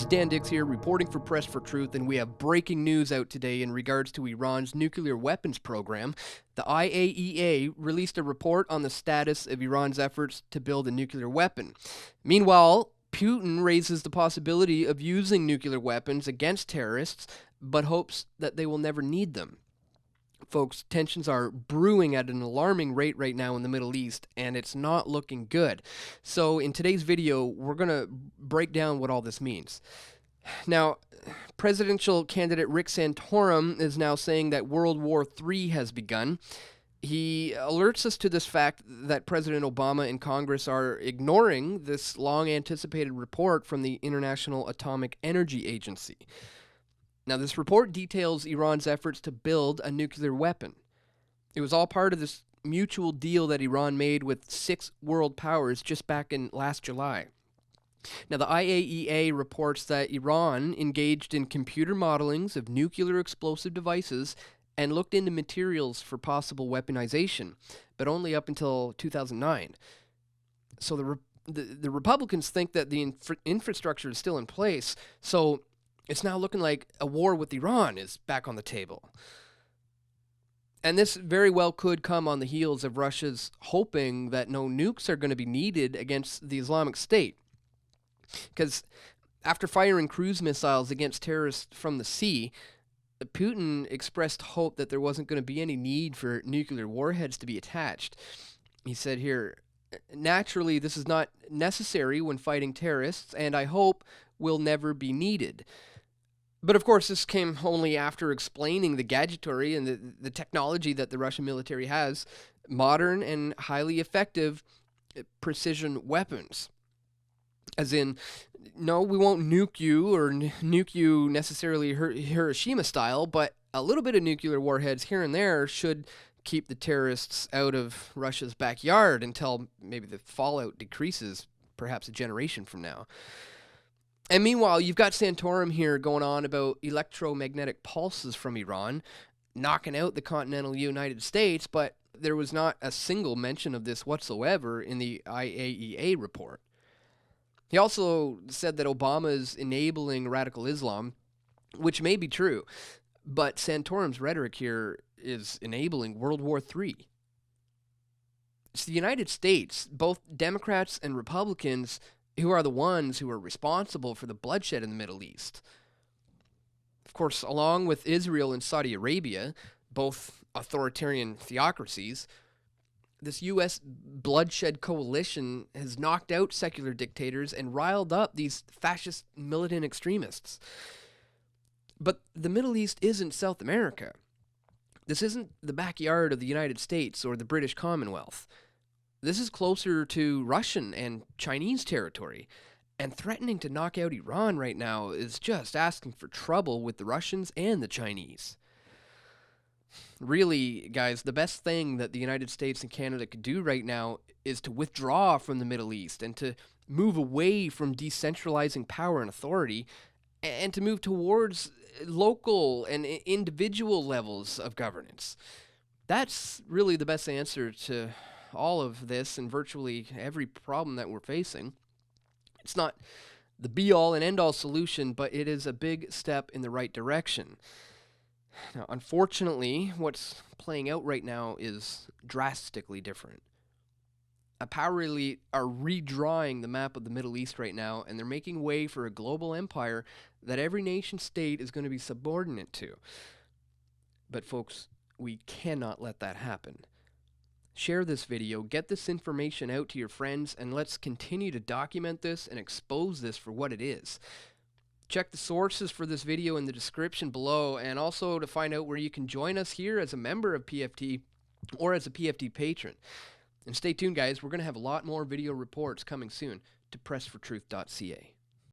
Dan Dix here, reporting for Press4Truth, and we have breaking news out today in regards to Iran's nuclear weapons program. The IAEA released a report on the status of Iran's efforts to build a nuclear weapon. Meanwhile, Putin raises the possibility of using nuclear weapons against terrorists, but hopes that they will never need them. Folks, tensions are brewing at an alarming rate right now in the Middle East, and it's not looking good. So in today's video, we're going to break down what all this means. Now, presidential candidate Rick Santorum is now saying that World War III has begun. He alerts us to this fact that President Obama and Congress are ignoring this long-anticipated report from the International Atomic Energy Agency. Now, this report details Iran's efforts to build a nuclear weapon. It was all part of this mutual deal that Iran made with 6 world powers just back in last July. Now, the IAEA reports that Iran engaged in computer modelings of nuclear explosive devices and looked into materials for possible weaponization, but only up until 2009. So the Republicans think that the infrastructure is still in place, so it's now looking like a war with Iran is back on the table. And this very well could come on the heels of Russia's hoping that no nukes are going to be needed against the Islamic State. Because after firing cruise missiles against terrorists from the sea, Putin expressed hope that there wasn't going to be any need for nuclear warheads to be attached. He said here, "Naturally, this is not necessary when fighting terrorists, and I hope will never be needed." But of course, this came only after explaining the gadgetry and the technology that the Russian military has, modern and highly effective precision weapons. As in, no, we won't nuke you or nuke you necessarily Hiroshima style, but a little bit of nuclear warheads here and there should keep the terrorists out of Russia's backyard until maybe the fallout decreases, perhaps a generation from now. And meanwhile, you've got Santorum here going on about electromagnetic pulses from Iran, knocking out the continental United States, but there was not a single mention of this whatsoever in the IAEA report. He also said that Obama is enabling radical Islam, which may be true, but Santorum's rhetoric here is enabling World War III. It's the United States, both Democrats and Republicans, who are the ones who are responsible for the bloodshed in the Middle East. Of course, along with Israel and Saudi Arabia, both authoritarian theocracies, this U.S. bloodshed coalition has knocked out secular dictators and riled up these fascist militant extremists. But the Middle East isn't South America. This isn't the backyard of the United States or the British Commonwealth. This is closer to Russian and Chinese territory, and threatening to knock out Iran right now is just asking for trouble with the Russians and the Chinese. Really, guys, the best thing that the United States and Canada could do right now is to withdraw from the Middle East and to move away from decentralizing power and authority and to move towards local and individual levels of governance. That's really the best answer to all of this and virtually every problem that we're facing. It's not the be-all and end-all solution, but it is a big step in the right direction. Now, unfortunately, what's playing out right now is drastically different. A power elite are redrawing the map of the Middle East right now, and they're making way for a global empire that every nation state is going to be subordinate to. But folks, we cannot let that happen. Share this video, get this information out to your friends, and let's continue to document this and expose this for what it is. Check the sources for this video in the description below, and also to find out where you can join us here as a member of PFT or as a PFT patron. And stay tuned, guys. We're going to have a lot more video reports coming soon to PressForTruth.ca.